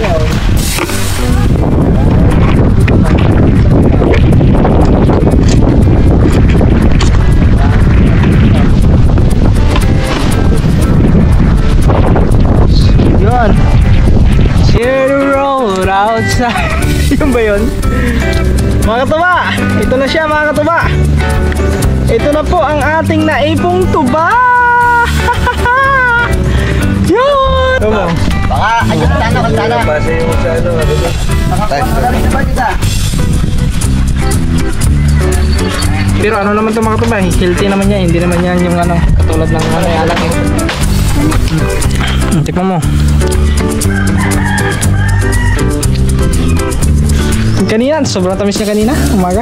Yun. Share the road outside. Yun ba yun? Mga katuba, ito na siya mga katuba. Ito na po ang ating naipong tuba. Yun! Tama. Baka, ayun sana, kalsada. Base yung sa ano, Pero ano naman ito mga katuba, healthy naman yan. Hindi naman yan yung ano, katulad ng ano yung alak eh. Tikman mo. Kanina, sobrang tamis niya kanina, umaga.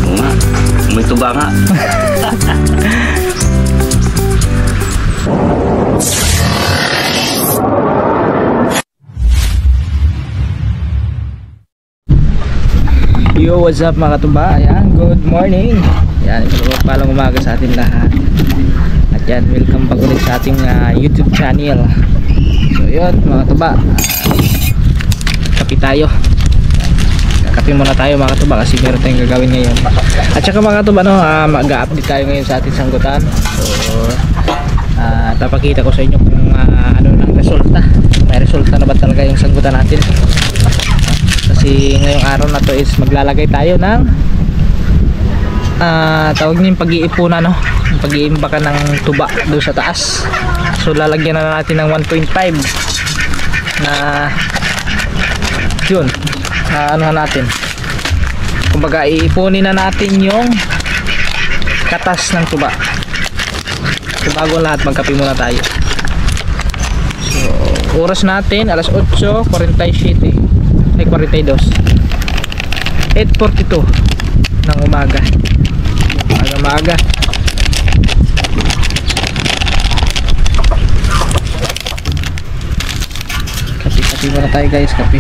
Oo nga, may tuba nga. Yo, what's up mga katuba? Ayan, good morning. Ayan, palang umaga sa atin lahat. At yan, welcome back ulit sa ating YouTube channel. So yun mga katuba, kape tayo. Kape muna tayo mga katuba kasi meron tayong gagawin ngayon. At saka mga katuba, no, mag-update tayo ngayon sa ating sanggutan. So tapakita ko sa inyo kung ano ng resulta. May resulta na ba talaga yung sanggutan natin. Kasi ngayong araw na to is maglalagay tayo ng tawag niyo yung pag-iipunan, no? Yung pag-iimbakan ng tuba doon sa taas. So lalagyan na natin ng 1.5 na yun, ano natin, kumbaga iipunin na natin yung katas ng tuba. So bago lahat, magkape muna tayo. So oras natin alas 8:47 ay 42, 8:42 ng umaga. Maaga. Kape muna tayo guys, kape.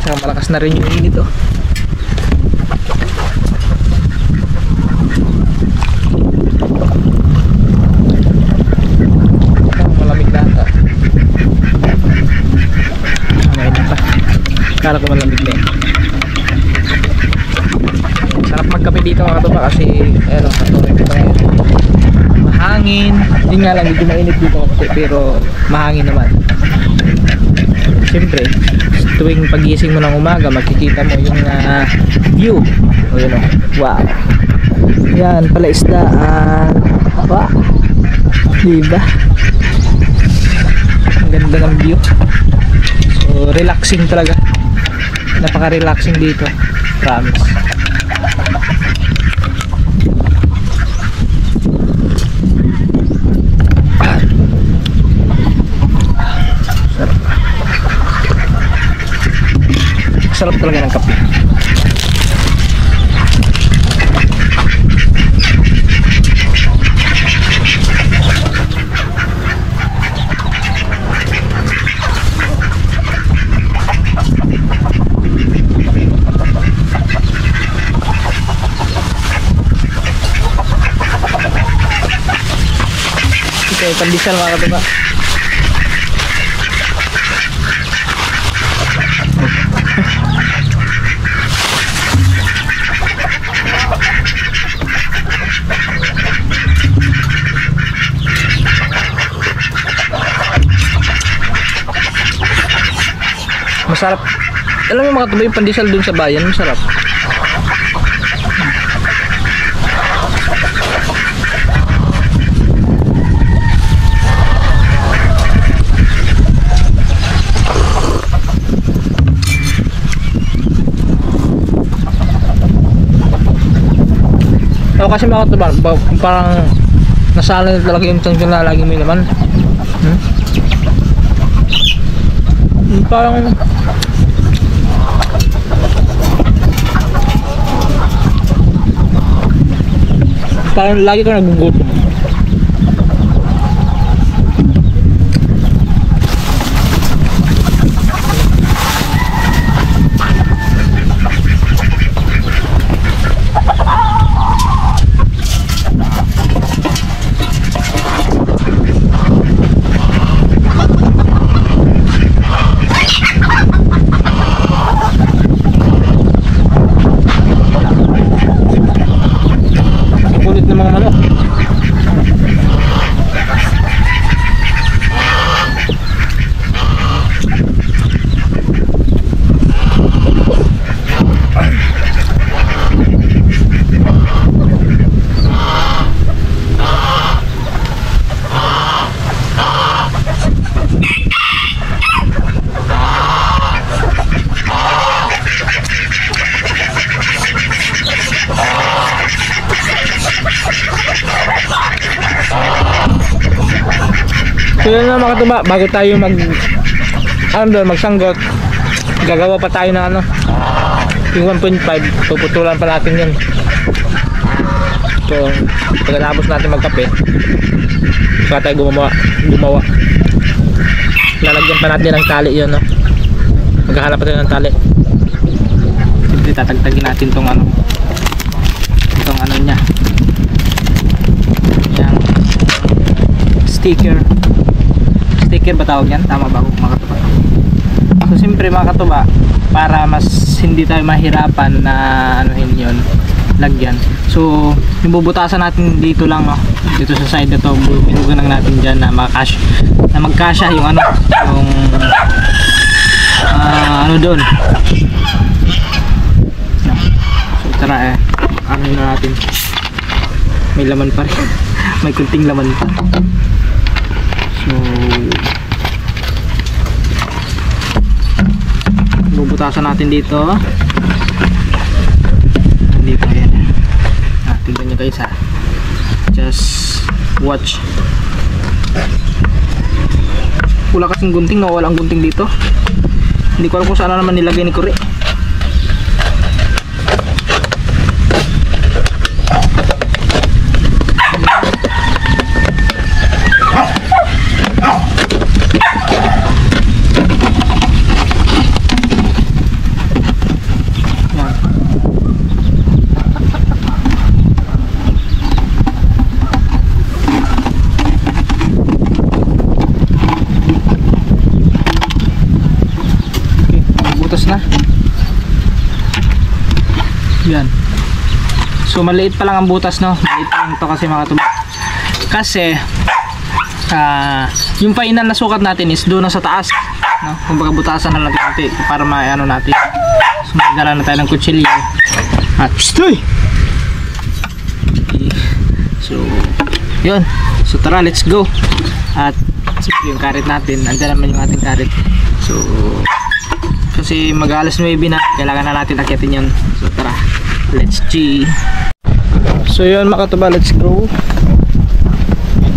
Saka malakas na rin yung init oh. Malamig na ata. Mainit pa. Kala ko malamig na eh. Sarap magkape dito mga katuba kasi ayun, patuloy dito ngayon. Mahangin. Hindi nga lang, hindi mainit dito kasi, pero mahangin naman. Siyempre, tuwing pagising mo ng umaga, makikita mo yung view. O yun o. Wow. Yan, pala isdaan. Wow. Diba? Ang ganda ng view. So, relaxing talaga. Napaka-relaxing dito. Promise. Sarap talaga ng kape. Ito yung pandesal mga katuba. Masarap. Alam mo mga katuba, yung pandesal dun sa bayan, masarap. O kasi mga katuba, parang nasanay talaga yung tiyan na lagi may naman. Parang lagi ka nagugutom. So yun na mga katuba, bago tayo magsanggot, gagawa pa tayo ng yung 1.5, puputulan pa natin yun. So pagkatapos natin magkape, saka tayo gumawa. Lalagyan pa natin ng tali yun, no? Maghahanap pa tayo ng tali. Siyempre tatagtagin natin tong ano nya, yung sticker ba tawag yan? Tama ba mga katuba? So siyempre mga katuba, para mas hindi tayo mahirapan na anuhin yun, lagyan. So yung bubutasan natin dito lang, no? Dito sa side na to, binugan lang natin dyan na magkasya yung doon. So tara ano na natin, may laman pa rin. May kunting laman pa. So bubutasan natin dito. Dito yan. Tingnan nyo guys ha. Just watch. Wala kasing gunting, nawala ang gunting dito. Hindi ko alam kung saan naman nilagay ni Kuri. Na. Yan. So maliit pa lang ang butas, no? Maliit lang ito kasi mga tuba. Kasi yung final na sukat natin is doon na sa taas, no? Kumbaga butasan na lang natin para maano natin. So magdala na tayo ng kutsilyo. At stoy. So yun. So tara, let's go. At yung karet natin, andyan naman yung ating karet. So kasi mag-alas 9 na, kailangan na natin akyatin yun. So tara, let's G. So yun mga katuba, let's go.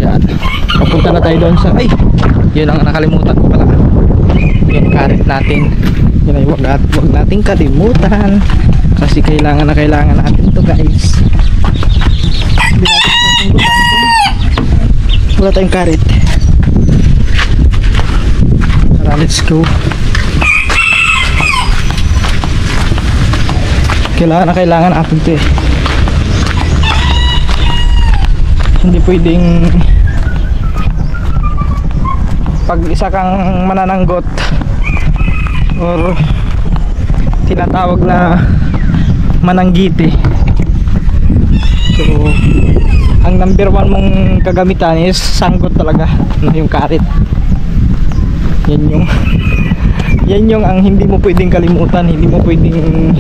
Yan, papunta na tayo doon sa, ay, yun ang nakalimutan ko pala, yung karet natin. Yun ay wag natin kalimutan, kasi kailangan natin to guys. Hindi natin masasunggutan kung wala tayong karet. Tara, let's go. Kailangan natin ito eh. Hindi pwedeng pag isa kang manananggot or tinatawag na mananggiti. So ang number 1 mong kagamitan is sanggot talaga, yung karit. Yan yung ang hindi mo pwedeng kalimutan, hindi mo pwedeng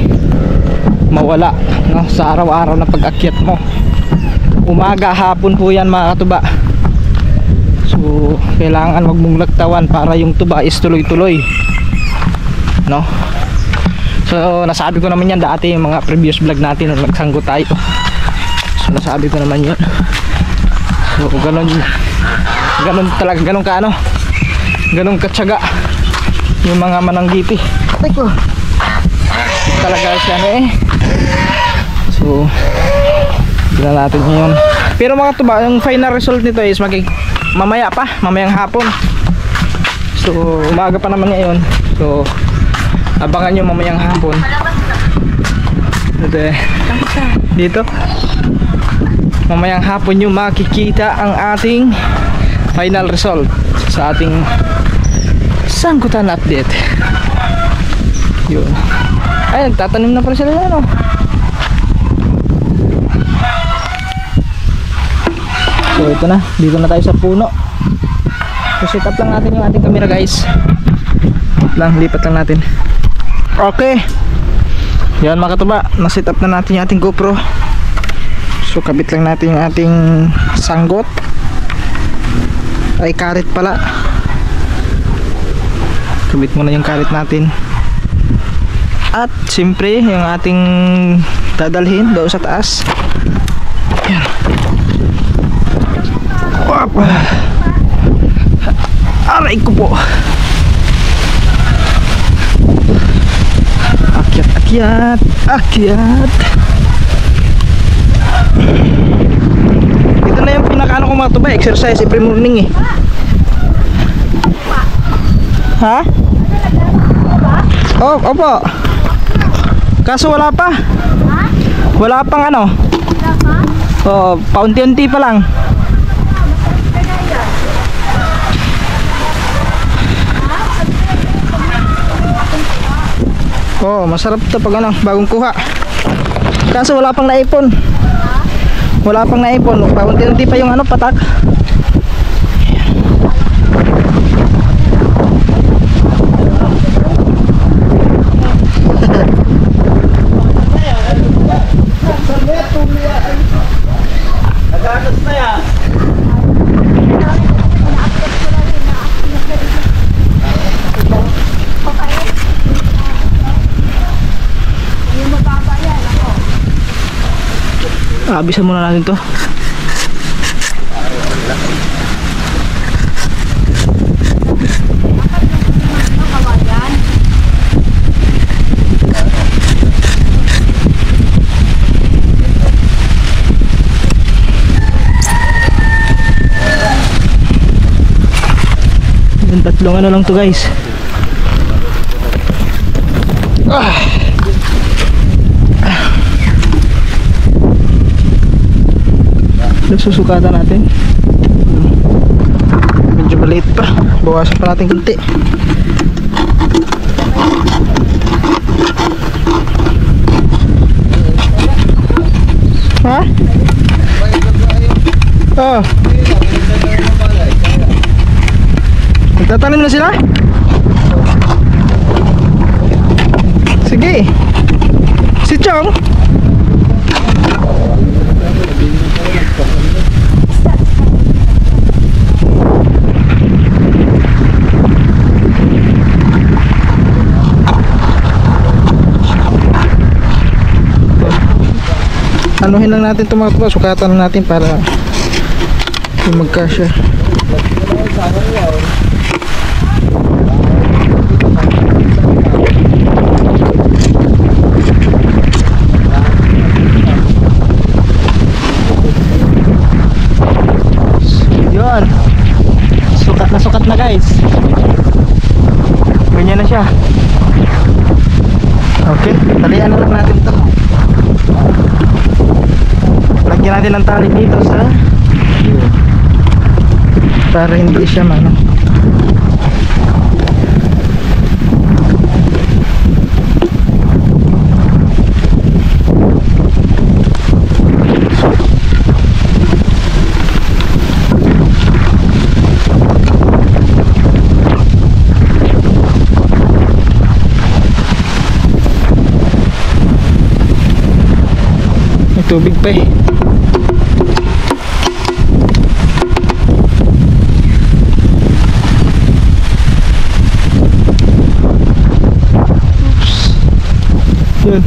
mawala, no? Sa araw-araw na pag-akyat mo. Umaga, hapon po yan mga katuba. So kailangan wag mong lagtawan para yung tuba is tuloy-tuloy, no? So nasabi ko naman yan dati yung mga previous vlog natin nung nagsanggo tayo. So nasabi ko naman yun. So ganun talaga, ganun katsaga yung mga mananggiti. Ay ko talaga siya eh. So gila natin ngayon. Pero mga tuba, yung final result nito is mamayang hapon. So umaga pa naman ngayon. So abangan nyo mamayang hapon. Dito mamayang hapon nyo makikita ang ating final result sa ating sangkutan update. Yun. Ay, nagtatanim na pala sila yan, oh. So ito na, dito na tayo sa puno. So set up lang natin yung ating camera guys. Lipat lang natin. Okay. Yan mga katuba, na-set up na natin yung ating GoPro. So kabit lang natin yung ating sanggot. Ay karet pala. Kabit muna yung karet natin. At siyempre yung ating dadalhin doon sa taas. Yan. Aray ko po. Akyat, akyat, akyat. Ito na yung pinakaano kong mga tuba, exercise every morning eh. Ha? Oh, opo. Kaso wala pa. Wala pang ano. Oh, paunti-unti pa lang. Oh, masarap to pag ano, bagong kuha. Kaso wala pang naipon. Wala pang naipon. Paunti-unti pa yung ano, patak. Abisan muna natin to. Yung tatlong ano lang to guys. Susukatan natin. Medyo maliit pa. Bawasan pa natin kunti. Ha? Oh. Nagtatanim na sila? Sige. Si Chong. Anuhin lang natin ito mga tuba, sukatan lang natin para magkasya. Yun, sukat na guys. Ganyan na siya. Okay, talian na lang natin ito. Lagyan natin ng tali dito sa para hindi siya mano. May tubig pa eh. Yun.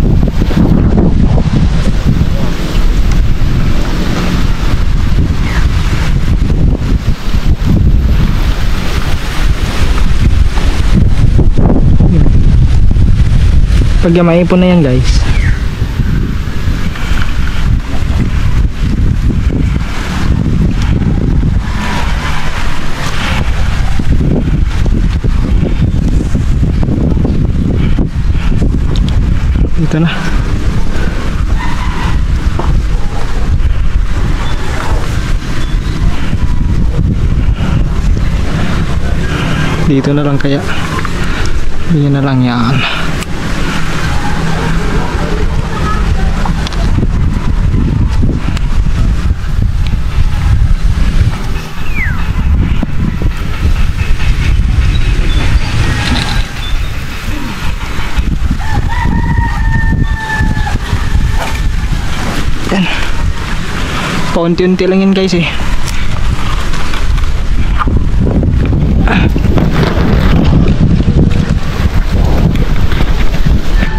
Pag maipon na yan guys, ito na. Dito na lang kaya. Dito na lang yan. Yan. Paunti-unti lang yan guys eh.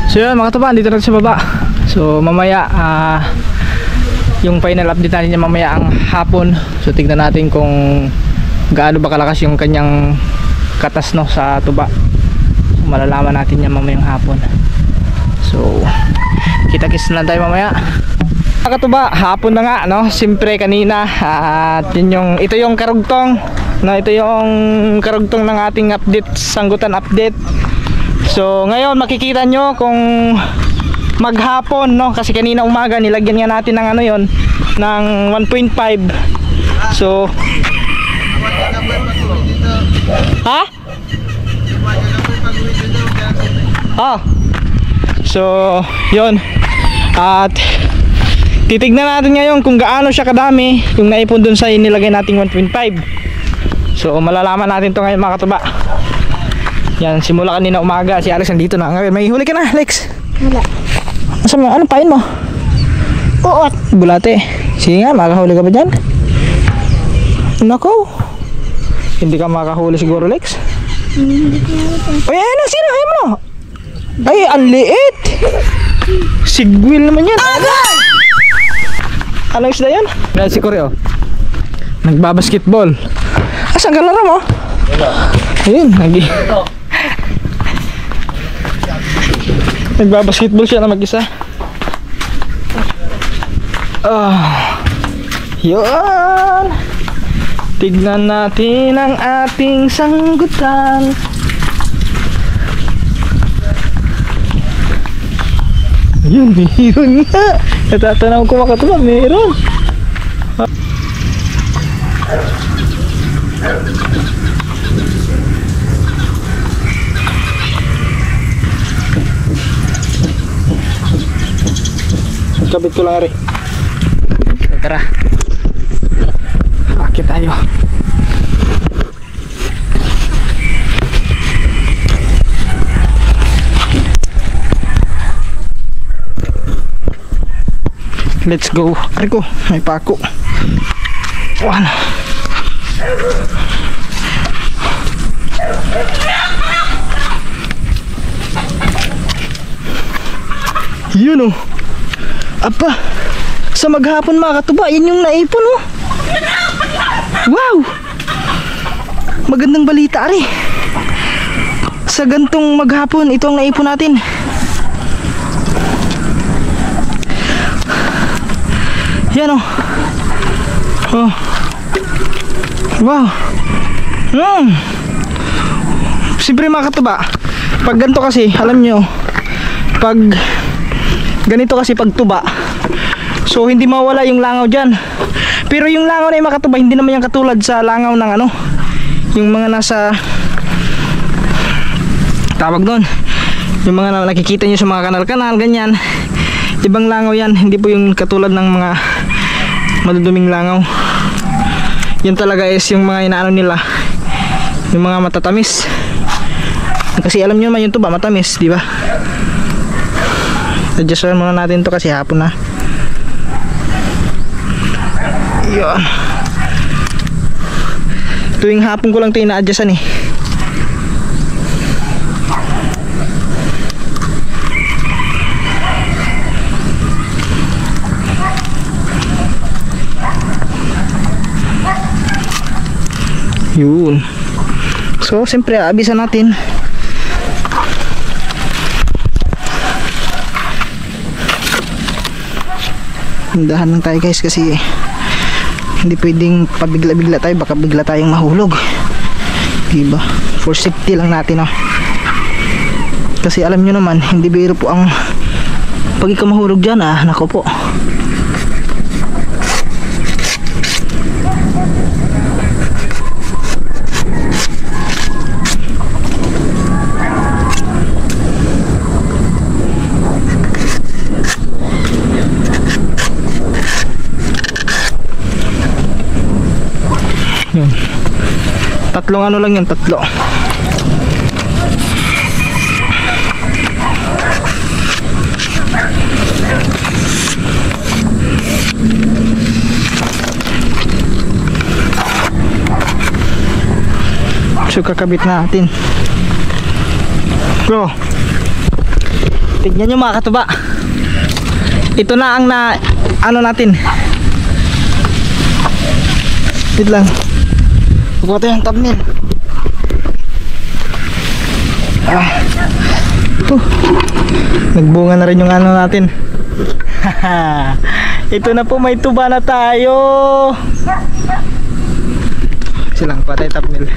So yun mga tuba, dito natin sa baba. So mamaya yung final update natin niya mamaya ang hapon. So tignan natin kung gaano ba kalakas yung kanyang katas, no, sa tuba. So, malalaman natin yan mamayang hapon. So kita-kits na lang tayo mamaya. Mga katuba, hapon na nga, no? Siyempre kanina at ito yung karugtong, no? Ito yung karugtong ng ating update, sanggutan update. So ngayon makikita nyo kung maghapon, no? Kasi kanina umaga nilagyan nga natin ng ano yon, ng 1.5. So ha? Oh. So yun. At titignan natin ngayon kung gaano siya kadami yung naipon dun sa inilagay nating 1.5. So malalaman natin to ngayon mga katuba. Yan, simula kanina umaga. Si Alex nandito na. May huli ka na, Alex? Wala. Ano pain mo? Uot. Bulate. Sige nga, makahuli ka ba dyan? Nako, hindi ka makahuli siguro, Lex. Ay, ano, sino? Ayaw mo. Ay, ang liit. Sigwil naman yan. Anong isda yan? Dahil si Koreo nagbabasketball. Asan ka laro mo? Ayun, nagbabasketball siya na mag-isa. Yun. Tignan natin ang ating sanggutan. Ayun, meron nga. Natatanaw ko mga katuba, meron. Kabit ko lang rin. Tara, akit tayo. Let's go. Ariko, may pako. One. Yun oh. Apa, sa maghapon mga katuba, yan yung naipon oh. Wow, magandang balita rin. Sa gantong maghapon, ito ang naipon natin. Yan oh. Oh. Wow. Siyempre mga katuba, pag ganito kasi, alam nyo, pag ganito kasi pag tuba, so hindi mawala yung langaw dyan. Pero yung langaw na yung makatuba, hindi naman yung katulad sa langaw ng ano, yung mga nasa tawag doon, yung mga nakikita nyo sa mga kanal-kanal, ganyan. Ibang langaw yan, hindi po yung katulad ng mga maduduming langaw. Yan talaga is yung mga inaano nila, yung mga matatamis. Kasi alam nyo naman yung tuba matamis, di ba? Adjustan muna natin to kasi hapon na. Yun. Tuwing hapon ko lang ito ina-adjustan eh. Yun. So siyempre aabisan natin. Dahan lang tayo guys kasi hindi pwedeng pabigla-bigla tayo, baka bigla tayong mahulog, diba? For safety lang natin oh. Kasi alam nyo naman, hindi biro po ang pag ikaw mahulog dyan nako po. Yun. Tatlong ano lang yan, tatlo. So kakabit natin. Bro, tignan nyo mga katuba, ito na ang ano natin. Wait lang. Kukuha tayo ng thumbnail. Nagbunga na rin yung ano natin. Ito na po, may tuba na tayo. Silang kuha tayo thumbnail.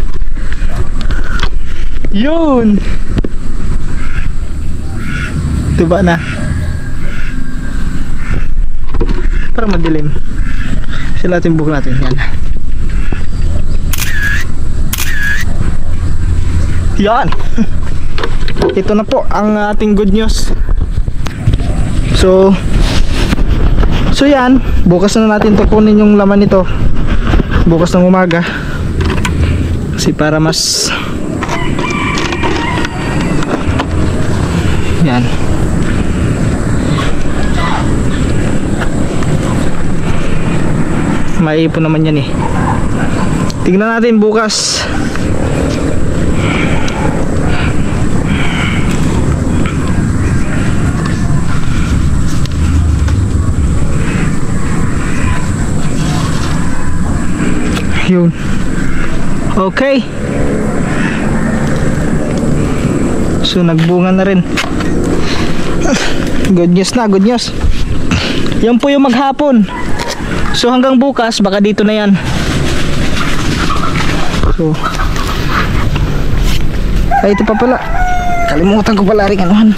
Yun, tuba na. Para madilim. Sila natin buhok natin. Yan. Yan. Ito na po ang ating good news. So yan, bukas na natin to kunin yung laman nito. Bukas ng umaga. Kasi para mas yan. Maiipon naman yan eh. Tingnan natin bukas. Yun. Okay. So nagbunga na rin. Good news na, good news. Yan po yung maghapon. So hanggang bukas baka dito na yan. So ay, ito pa pala. Kalimutan ko pala rin anuhan.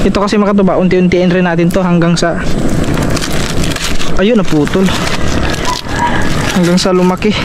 Ito kasi makatuba, unti-untiin rin natin to hanggang sa ayun, naputol. Hanggang sa lumaki.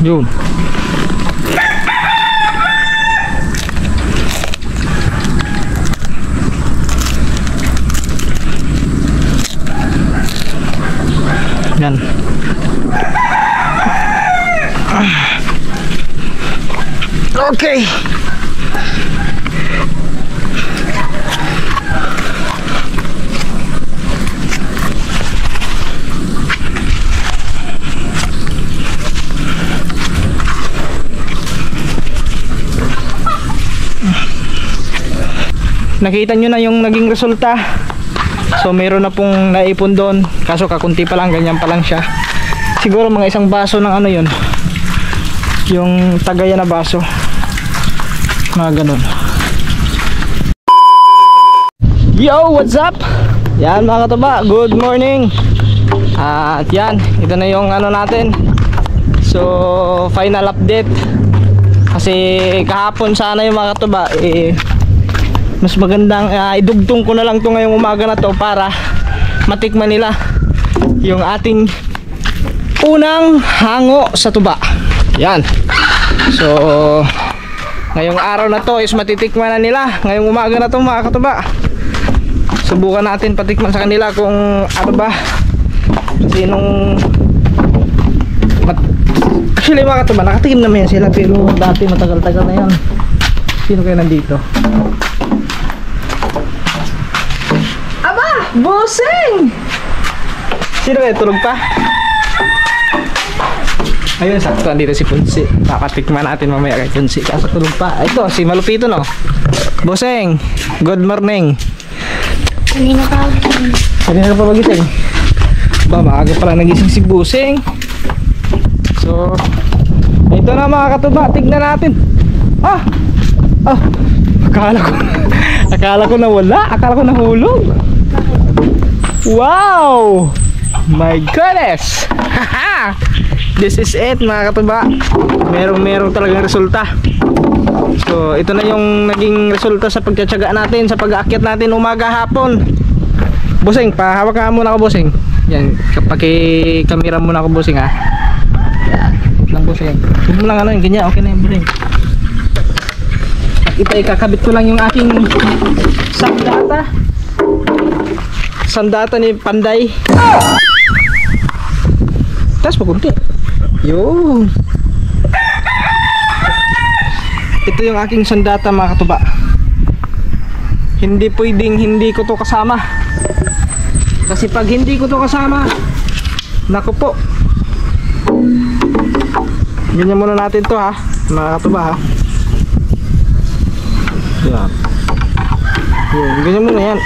Yun. Yan. Okay. Nakita nyo na yung naging resulta. So meron na pong naipon doon. Kaso kakunti pa lang, ganyan pa lang siya. Siguro mga isang baso ng ano yun, yung tagaya na baso. Mga ganun. Yo, what's up? Yan mga katuba, good morning. At yan, ito na yung ano natin. So final update. Kasi kahapon sana yung mga katuba mas magandang idugtong ko na lang to ngayong umaga na to para matikman nila yung ating unang hango sa tuba. Yan. So ngayong araw na to is matitikman na nila ngayong umaga na to mga katuba. Subukan natin patikman sa kanila kung ano ba. Kasi nung actually mga katuba, nakatikim naman yan sila pero dati matagal-tagal na yan. Sino kayo nandito? Bossing! Sino kayo? Tulog pa? Ayun, sakto. Andito si Punsi. Nakatikman natin mamaya kay Punsi. Kaso tulog pa. Ito, si Malupito, no? Bossing! Good morning! Kanina ka magising. Kanina ka pa magising? Ba, maaga pala nagising si Bossing. So, ito na mga katuba. Tignan natin. Ah! Ah! Akala ko nawala. Akala ko nahulog. Wow! My goodness! Haha! This is it mga katuba. Merong talagang resulta. So ito na yung naging resulta sa pagtsatsaga natin, sa pag-aakyat natin umaga hapon. Bossing, pahawak ka muna ako bossing. Yan, paki-camera muna ako bossing ha. Yan, lang bossing. Huwag mo lang ano yung ganyan, okay na yung bossing. At ito ikakabit ko lang yung aking sandata ni Panday. Tas pa kunti. Yun. Ito yung aking sandata mga katuba. Hindi pwedeng hindi ko to kasama. Kasi pag hindi ko to kasama, naku po. Ganyan muna natin to ha, mga katuba ha. Yan. Yan, ganyan muna yan.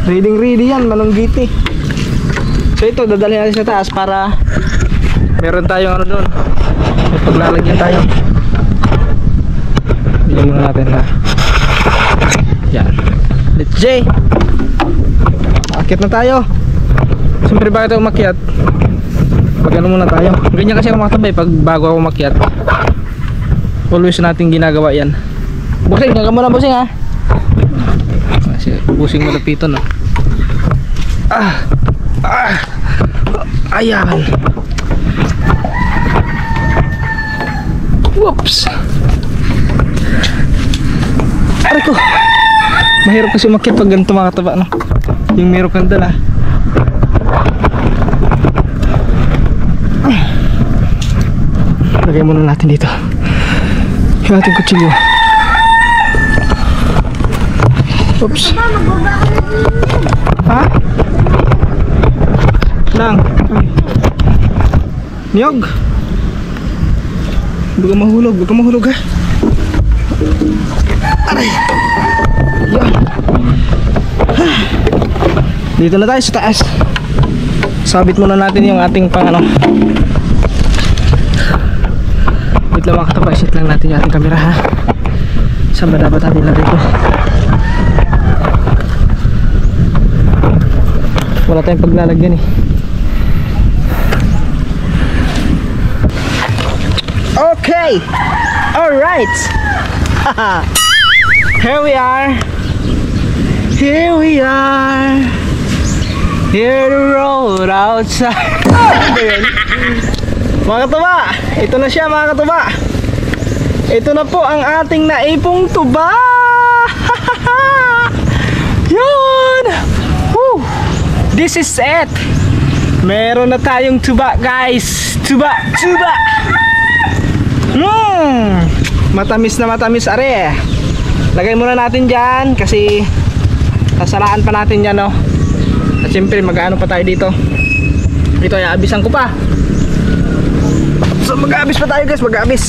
Ready yan, manunggiti. So ito, dadalhin natin sa taas para meron tayong ano doon. May paglalagyan tayo. Ganyan muna natin ha. Yan. Let's J. Akit na tayo. Siyempre bakit ako umakyat? Pag ano muna tayo. Ganyan kasi ako makatabay pag bago ako umakyat. Always natin ginagawa yan. Busing, gaga muna busing ha. Kasi busing malapiton no. Ayan. Whoops. Aray ko. Mahirap kasi umakyat pag ganito mga kataba no. Yung meron kang dala. Lagay muna natin dito yung ating kutsilyo. Oops. Ha? Lang. Niyog. Huwag ka mahulog ha. Aray. Yan. Dito na tayo sa taas. Sabit muna natin yung ating pang ano. Wait lang mga kataba, sit lang natin yung ating camera ha. Saan ba dapat natin lagay ito? Wala tayong paglalagyan eh. Okay! Alright! Here we are! Here we are! Here the road outside! Mga katuba! Ito na siya mga katuba! Ito na po ang ating naipong tuba! Yun! Woo! This is it! Meron na tayong tuba guys! Tuba! Matamis na matamis are! Lagay muna natin dyan kasi sasalaan pa natin yan no. At siyempre mag-ano pa tayo dito. Ito ay aabisan ko pa. So mag-aabis pa tayo guys, mag-aabis.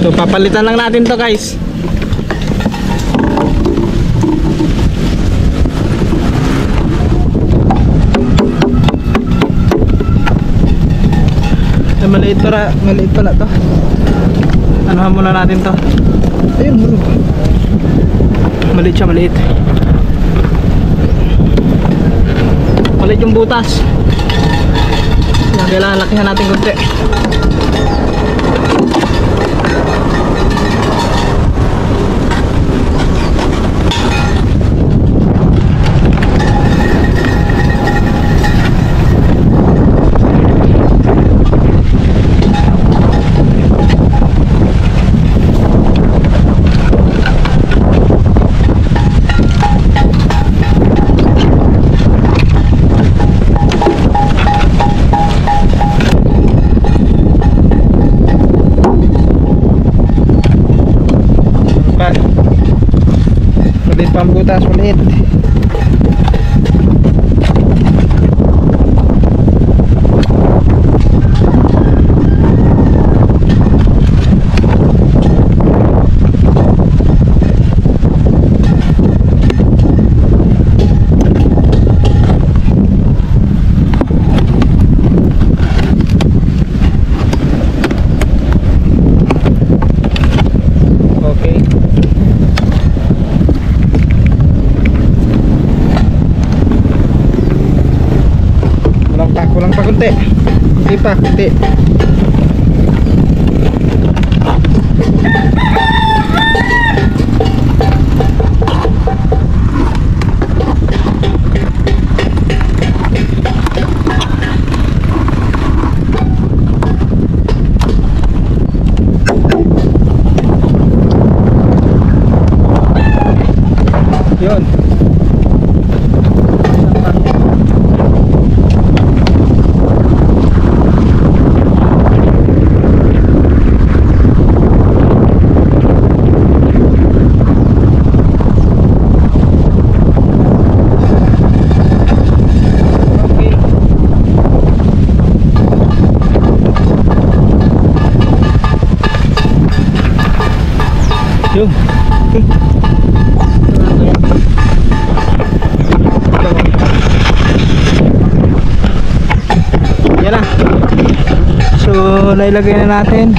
So papalitan lang natin to guys. Maliit pala to. Anuhan muna natin to. Ayun, hulog. Maliit siya, maliit. Maliit yung butas. Kailangan lakihan natin konti. mataas maliit. Kulang pa kunti. Kunti pa, kunti. Yun. Yun. Yan na. So, nailagay na natin.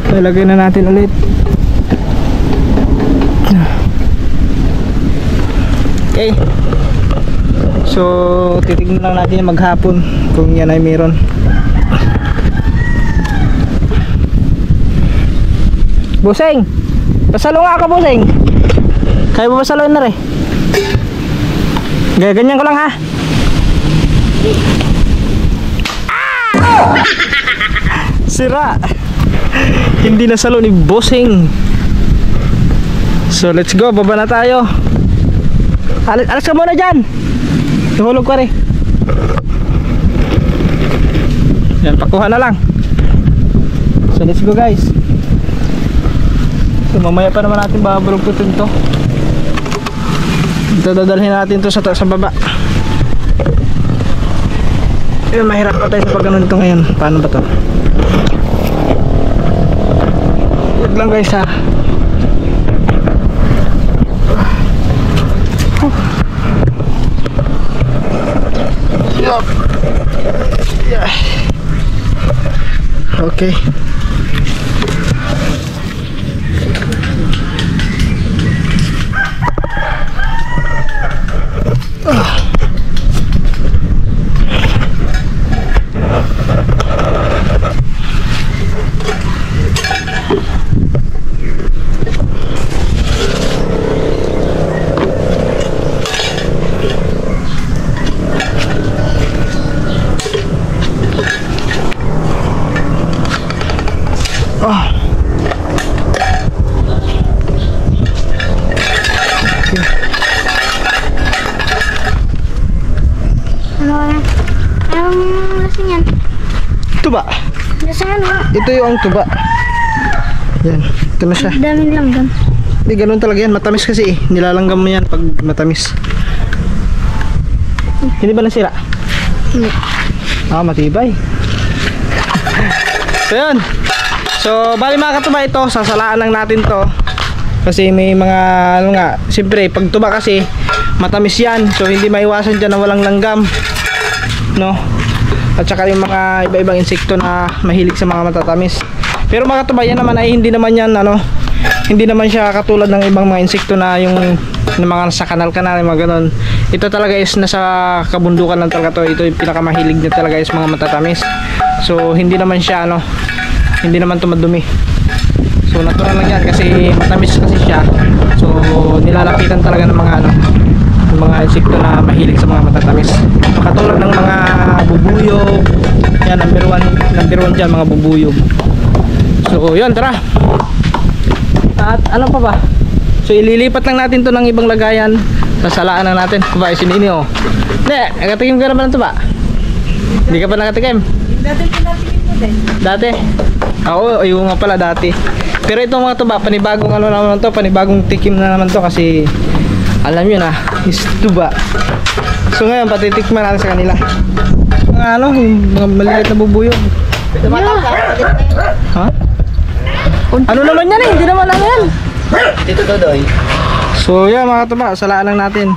Nailagay na natin ulit. Okay. So, titignan lang natin yung maghapon kung yan ay meron. Buseng! Pasalo nga ako, Buseng! Kaya mo pasaloin na rin? Ganyan ko lang, ha? Ah! Sira! Hindi na salo ni Buseng. So, let's go. Baba na tayo. Alas ka muna dyan! Tuhulog ko rin. Yan, pakuha na lang. So let's go, guys. So mamaya pa naman natin babulugtutin to. Dadalhin natin to sa baba. Ayun, mahirap pa tayo sa pagganon to ngayon. Paano ba to? Wait lang, guys, ha. Yeah. Okay. Tuba. Ito yung tuba. Yan, ito na siya. Daming langgam. Hindi, ganun talaga yan. Matamis kasi eh. Nilalanggam mo yan pag matamis. Hindi ba nasira? Hindi. Ah, matibay. So yun. So, bali mga katuba, ito, sasalaan lang natin to. Kasi may mga, ano nga, siyempre, pag tuba kasi, matamis yan. So, hindi maiwasan dyan na walang langgam. No? At saka yung mga iba-ibang insekto na mahilig sa mga matatamis. Pero mga katuba, yan naman ay hindi naman yan, ano, hindi naman siya katulad ng ibang mga insekto na yung mga sa kanal-kanal, mga ganun. Ito talaga is nasa kabundukan lang talaga to. Ito yung pinakamahilig niya talaga is mga matatamis. So, hindi naman siya, ano, hindi naman tumadumi. So natural lang yan kasi matamis kasi siya. So nilalapitan talaga ng mga ano, ng mga insekto na mahilig sa mga matatamis. So, katulad ng mga bubuyog. Yan, number one dyan, mga bubuyog. So yun, tara. At ano pa ba? So ililipat lang natin to ng ibang lagayan. Sasalaan na natin. Kuba, sinini oh. Hindi, nakatikim ka naman ito ba? Hindi ka pa nakatikim? Dati? Oo, yung nga pala dati. Pero itong mga tuba, panibagong ano naman to, panibagong tikim na naman to kasi alam nyo na, is tuba. So ngayon, patitikman natin sa kanila. Mga ano, yung mga maliliit na bubuyog. Ha? Ano naman yan eh, hindi naman lang yan. Dito Dodoy. So yan mga tuba, salaan lang natin.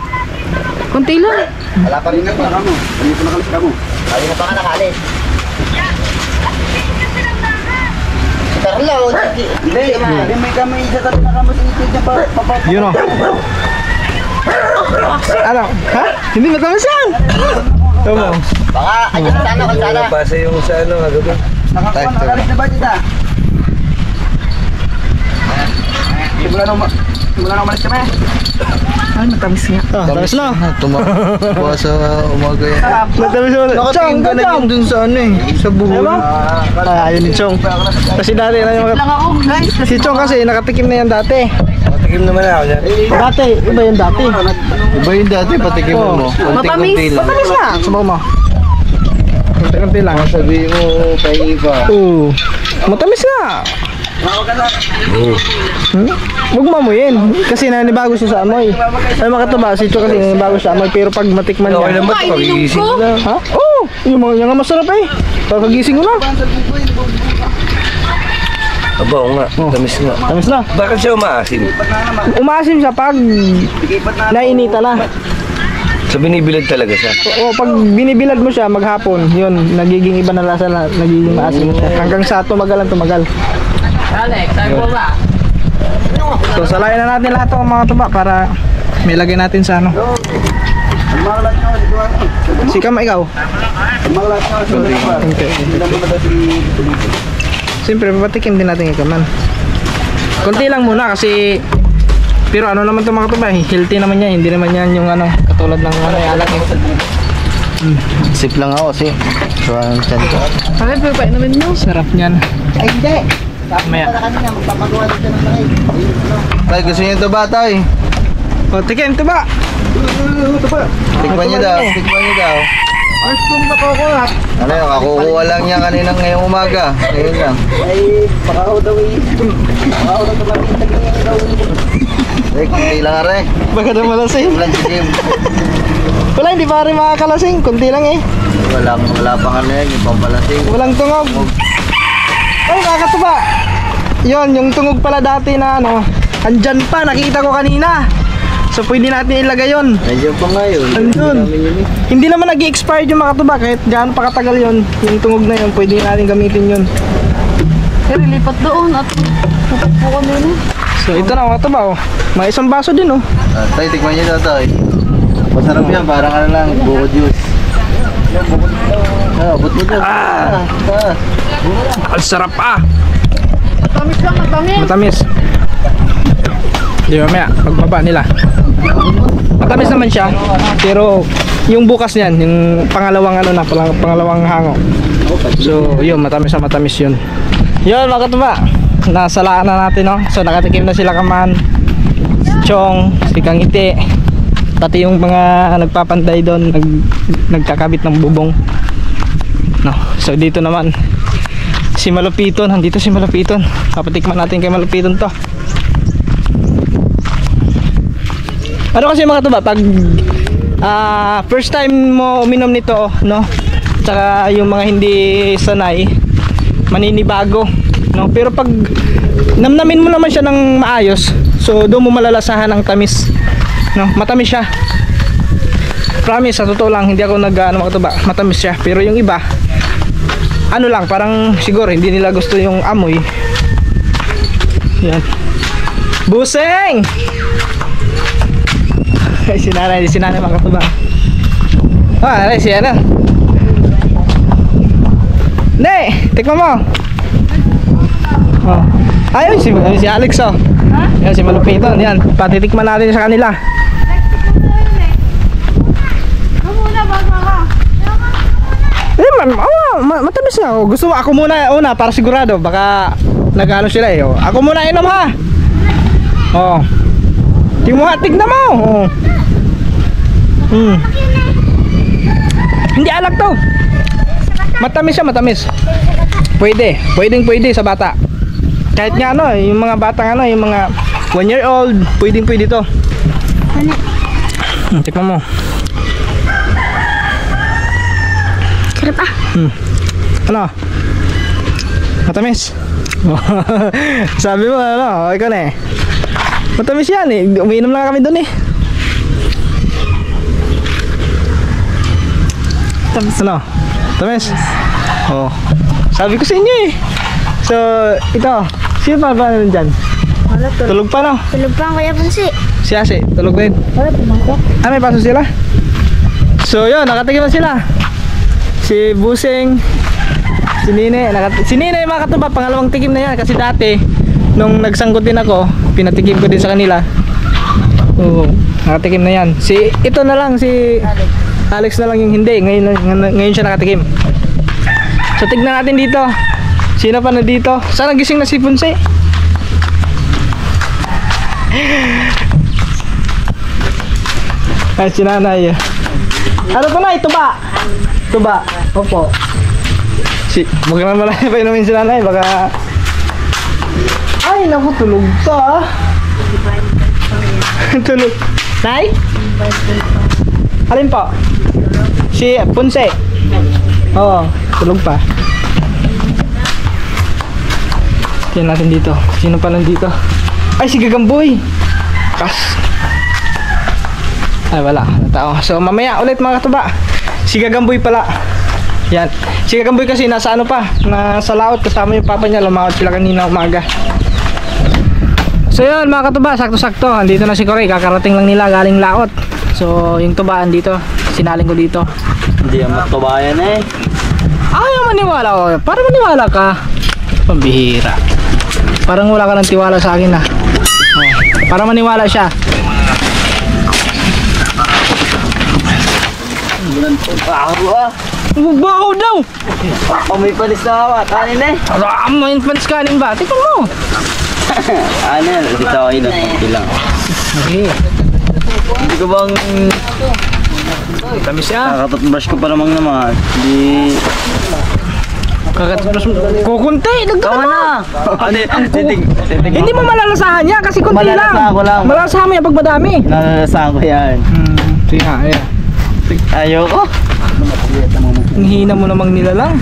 Kunti lang. Wala pa rin na pa kamo. Ano pa nakalis kamo? Ayun na pa ka nakalis. Carlo, hindi may kami isa tayo na kamo sinitid niya pa. Yun o. Ano? Ha? Hindi matamis yan. Tama. Baka ayun sa ano kalsada. Pasa yung sa ano, agad. Nakalis na ba dito? Simula na umalis kami. Ay, matamis nga. Ah, matamis na. Tumawa sa umaga yan. Matamis na. Nakatingin ka na yun dun sa ano eh, sa buhol. Ayun ni Chong. Kasi dati na yung si Chong kasi nakatikim na yan dati. Patikim naman ako dyan. Dati, iba yung dati. Iba yung dati, patikim mo. Konti-konti lang. Matamis na. Subukan mo. Konti-konti lang. Sabihin mo, kay Iba. Oo. Matamis na. Huwag mamuyin. Kasi nanibago siya sa amoy. Ay makataba, si Chong kasi nanibago sa amoy. Pero pag matikman Okay niya. lang ba ito pagigising? Ha? Oo. Yung mga nga masarap eh. Pagkagising ko na. Aba, oo nga. Tamis nga. Tamis na. Bakit siya umaasim? Umaasim siya pag nainita na. So binibilad talaga siya? O pag binibilad mo siya maghapon, yun, nagiging iba na lasa na, nagiging maasim siya. Hanggang sa tumagal ang tumagal. Alex, tayo po ba? So salayin na natin lahat ng mga tuba para may lagay natin sa ano. Si Kama, ikaw? Okay. Siyempre, papatikim din natin ikaman. Konti lang muna kasi pero ano naman itong mga tuba, healthy naman yan, hindi naman yan yung ano, katulad ng ano, alak eh. Sip lang ako kasi. So, ang chan ko. Bakit pa pa naman mo? Sarap niyan. Ay hindi. Maya. Kanina magpapagawa dito ng langay. Tay, gusto niyo ito ba, tay? O, tikim tuba. Tikman niyo daw, tikman niyo daw. Kung nakukuha. Ano yun, kakukuha lang niya kaninang ngayong umaga. Ngayon lang. Ay baka ako daw eh. Baka ako daw tumamintag niya daw. Eh, kunti lang are. Baka na malasing. Walang tikim. Wala, hindi pa rin makakalasing. Kunti lang eh. Wala pang ano yan, yung pampalasing. Walang tungog. Ay, kakatuba. Yon, yung tungog pala dati na ano, andyan pa, nakita ko kanina. So pwede natin ilagay yon. Nandiyan pa nga yun. Andun. Hindi naman nag-i-expired yung mga katuba kahit gaano pa katagal yon. Yung tungog na yon, pwede natin gamitin yon. Pero lipat doon at pupuko nila. So ito na mga katuba oh. May isang baso din oh. Tay, tikman niyo daw, tay. Masarap yan, parang ano lang, buko juice. Buko juice. Ang sarap ah. Matamis lang, matamis. Matamis. Di ba maya, pagbaba nila. Matamis naman siya, pero yung bukas niyan, yung pangalawang ano na, pangalawang hango. So, yun, matamis na matamis yun. Yun, mga katuba, nasalaan na natin, no? So, nakatikim na sila Kaman, Chong, si Kangiti, pati yung mga nagpapantay doon, nagkakabit ng bubong. No, so dito naman, si Malupiton, nandito si Malupiton. Papatikman natin kay Malupiton to. Ano kasi mga tuba, pag first time mo uminom nito, no? Tsaka yung mga hindi sanay, maninibago, no? Pero pag namnamin mo naman siya ng maayos, so doon mo malalasahan ang tamis, no? Matamis siya. Promise, sa totoo lang, hindi ako ano mga tuba, matamis siya. Pero yung iba, ano lang, parang siguro hindi nila gusto yung amoy. Yan. Buseng! Sinanay mga katuba. Ay, si ano? Ne, tikman mo. Oh. Ayun si Alex oh. Ha? Yan si Malupiton, yan. Patitikman natin sa kanila. Muna bago ka. Matamis nga. Oh. Gusto ako muna una para sigurado. Baka nag-ano sila eh. Oh. Ako muna inom ha. Oh. Tignan mo. Oh. Hindi alak to. Matamis siya, matamis. Pwede sa bata. Kahit nga ano, yung mga bata ano, yung mga 1 year old, pwede to. Tikman mo. Sarap ah. Ano? Matamis. Sabi mo ano, ikaw na eh. Matamis yan eh. Umiinom lang kami doon eh. Ano? Matamis? Oo. Sabi ko sa inyo eh. So, ito. Sino pa ba nandyan? Wala Tulog pa no? Tulog pa ang Kuya Bunsi. Si Ase, tulog din. Wala pumasok. Ah, may paso sila? So yun, nakatikim na sila. Si Busing, si Nine, si Nine mga katuba, pangalawang tikim na yan. Kasi dati, nung nagsanggot din ako, pinatikim ko din sa kanila. Oo, nakatikim na yan. Ito na lang, si Alex na lang yung hindi. Ngayon siya nakatikim. So tignan natin dito. Sino pa na dito? Saan nagising na si Punse? Ay, si nanay. Ano pa na? Tuba. Opo. Huwag naman malaki pa inumin si nanay. Baka... Ay, naku, tulog ka. Tulog. Nay? Alin po? Si Punse. Oo, tulog pa. Tignan natin dito. Sino pa nandito? Ay, si Gagamboy. Kas. Ay, wala. Tao. So, mamaya ulit mga katuba. Si Gagamboy pala. Yan. Si Gagamboy kasi nasa ano pa. Nasa laot. Kasama yung papa niya. Lumawat sila kanina umaga. So, yun mga katuba. Sakto-sakto. Andito na si Koray. Kakarating lang nila galing laot. So, yung tubaan dito. Sinaling ko dito. Hindi ang matubayan eh. Ayaw maniwala ko. Para maniwala ka. Pambihira. Parang wala ka ng tiwala sa akin ah. Oh, para maniwala siya. Baho daw. May panis na hawa. Kanin eh. Aram mo yung panis kanin ba? Tingnan mo. Ano yan? Dito ako yun. Ilang. Okay. Hindi ko bang... Tamis siya. Kakatutbrush ko pa namang naman. Hindi... Kakatapos mo. Kukunti. Nagkama na. Hindi mo malalasahan yan kasi kunti lang. Malalasahan ko lang. Malalasahan mo yan pag madami. Nalalasahan ko yan. Sige nga. Ayan. Ayoko. Ang hina mo namang nilalang.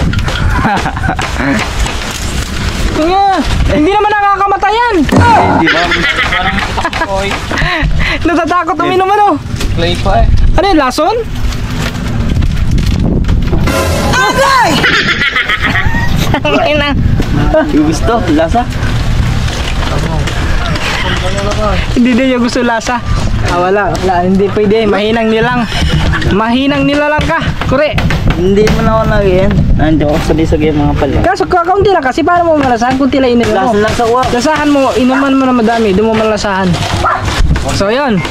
Nga. Hindi naman nakakamatay yan. Hindi ba? Natatakot uminom ano. Play pa eh. Ano yun? Lason? Agay! Ina. Yung gusto? Lasa? Hindi din yung gusto lasa. Wala. Hindi pwede. Mahinang nilalang ka. Kure. Hindi mo na ako lagyan. Nandiyo ako sa game mga pala. Kaso kaunti lang kasi paano mo malasahan? Kunti lang ininom mo. Lasa lang sa uwak. Lasahan mo. Inuman mo na madami. Doon mo malasahan. So yun.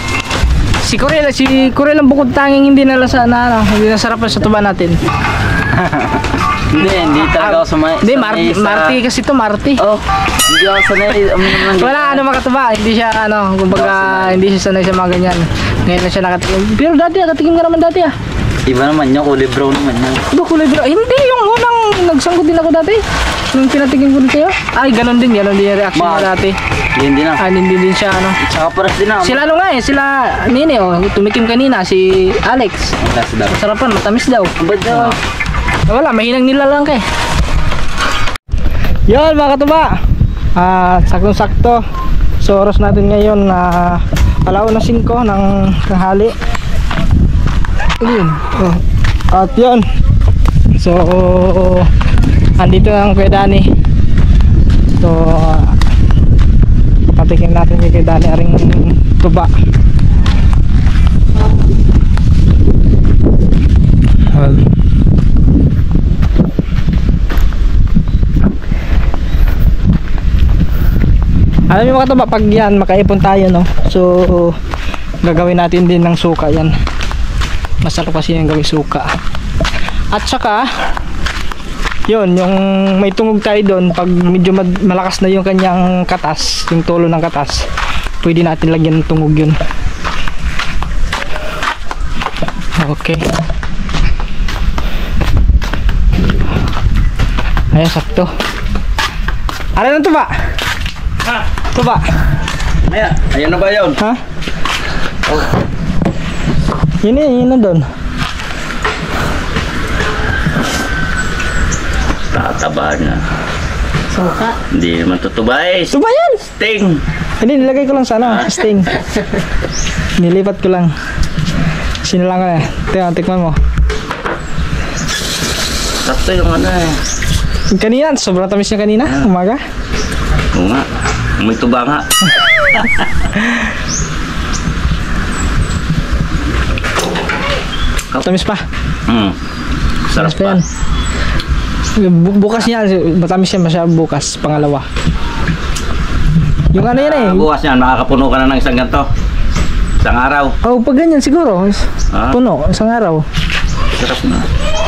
Si Kure lang bukod tanging hindi nalasahan na ano. Hindi nasarapan sa tuba natin. Hindi talaga ako sanay. Hindi, Marty kasi to Marty. Oh, hindi ako sanay. Wala ano makatuba, hindi siya ano, kumbaga hindi siya sanay sa mga ganyan. Ngayon na siya nakatikim. Pero dati nakatikim ka naman dati ah. Iba naman yun, kulay brown naman yun. Iba kulay brown? Hindi, yung unang nagsanggot din ako dati. Yung pinatikim ko din sa'yo. Ay, ganun din yung reaction mo dati. Hindi na. Ay, hindi din siya ano. Tsaka paras din na. Sila ano nga eh, sila Nini oh, tumikim kanina, si Alex. Lasa daw. Masarapan, matamis daw. Ba't daw? Wala, mahinang nilalang ka eh. Yun mga katuba. Saktong-sakto. So oras natin ngayon na 1:05 ng tanghali. Yun. At yun. So andito ang Kuya Dani. So patikin natin kay Dani aring tuba. Alam niyo mga katuba, pag yan makaipon tayo no, so gagawin natin din ng suka yan. Masarap kasi yung gawin suka. At saka yun, yung may tungog tayo doon, pag medyo malakas na yung kanyang katas, yung tulo ng katas, pwede natin lagyan ng tungog yun. Okay. Ayan, sakto. Ano ng tuba? Ha? Tuba. Ayan na ba yun? Ha? Yun na doon. Tataba na. Suka. Hindi naman tutuba eh. Tuba yan! Sting! Hindi, nilagay ko lang sa ano, sting. Nilipat ko lang. Sinilang ko na. Tikman mo. Sakto yung ano eh. Kanina, sobrang tamis niya kanina, umaga. Oo nga. May tuba nga. Tamis pa. Sarap Tamis pa pa. yan. Bukas niya, matamis yan masyadong bukas, pangalawa. Yung ano yan eh. Bukas yan, makakapuno ka na ng isang ganito. Isang araw. Oh, pag ganyan siguro, Ah? puno, isang araw. Sarap na.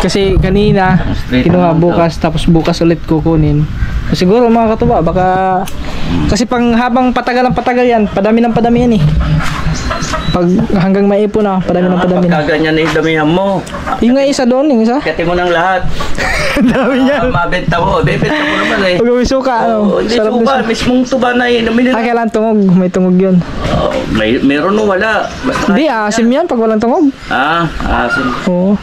Kasi kanina, Straight kinuha naman bukas, tapos bukas ulit kukunin. Siguro mga katuba, baka... Kasi pang habang patagal yan, padami ng padami yan eh. Pag hanggang maipon na, padami ng padami na. Pagka ganyan na yung damihan mo. Yung nga isa doon, yung isa. Kati mo ng lahat. Dami niya. Mabenta mo. Bebenta mo naman eh. Huwag may suka, ano. Oh, hindi Sarap suba. na Mismong tuba na inumin Ah, nila. kailangan tungog. May tungog yun. Oh, meron o wala. Basta Hindi, asim yan pag walang tungog. asim. Oo.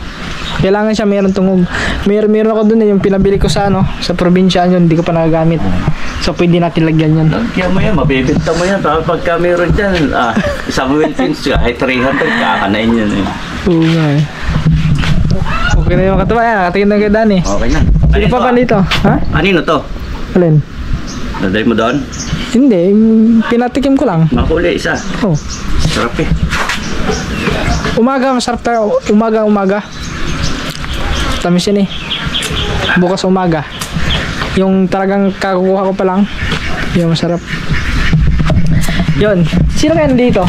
Kailangan siya meron tungog. Meron ako dun eh, yung pinabili ko sa ano, sa probinsya yun, hindi ko pa nagagamit. So pwede natin lagyan yun. Lagyan mo yan, mabibenta mo yan. Tapos pagka meron dyan, isang Wilkins, kahit 300, kakanain yan eh. Oo nga eh. Okay na yung katuwa yan, nakatingin na kay Danny. Okay na. Sino pa ba dito? Ha? Kanino to? Alin? Dadali mo doon? Hindi, pinatikim ko lang. Makuli isa. Oh. Sarap eh. Umaga, masarap tayo. Umaga. Tamis yan eh. Bukas umaga. Yung talagang kakukuha ko pa lang. Yung masarap. Yun. Sino kaya nandito?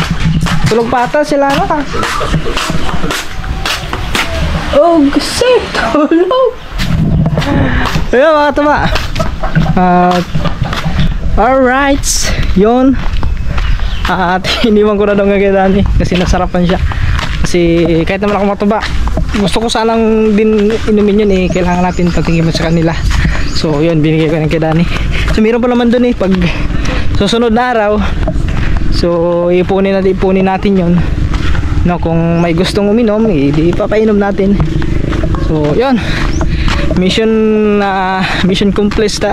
Tulog pa ata sila ano ka? Oh, kasi tulog. Ayun mga tama. Alright. Yun. At iniwan ko na daw kay Danny kasi nasarapan siya. Kasi kahit naman ako matuba, gusto ko sanang din inumin yun eh. Kailangan natin patingin sa kanila. So yun, binigay ko ng kay Danny. So meron pa naman dun eh, pag susunod na araw, so ipunin natin yun. No, kung may gustong uminom, di papainom natin. So yun, mission accomplished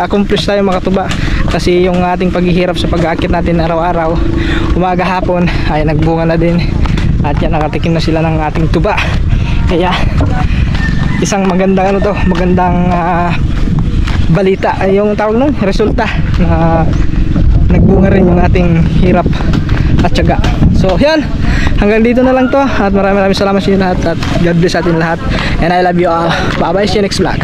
tayo mga katuba. Kasi yung ating paghihirap sa pag-aakit natin araw-araw, umaga hapon ay nagbunga na din. At yan, nakatikim na sila ng ating tuba. Kaya isang magandang balita ay yung tawag nun, resulta na nagbunga rin yung ating hirap at tiyaga. So yan, hanggang dito na lang to. At maraming salamat sa inyo lahat. At God bless atin lahat. And I love you all. Bye bye, see you next vlog.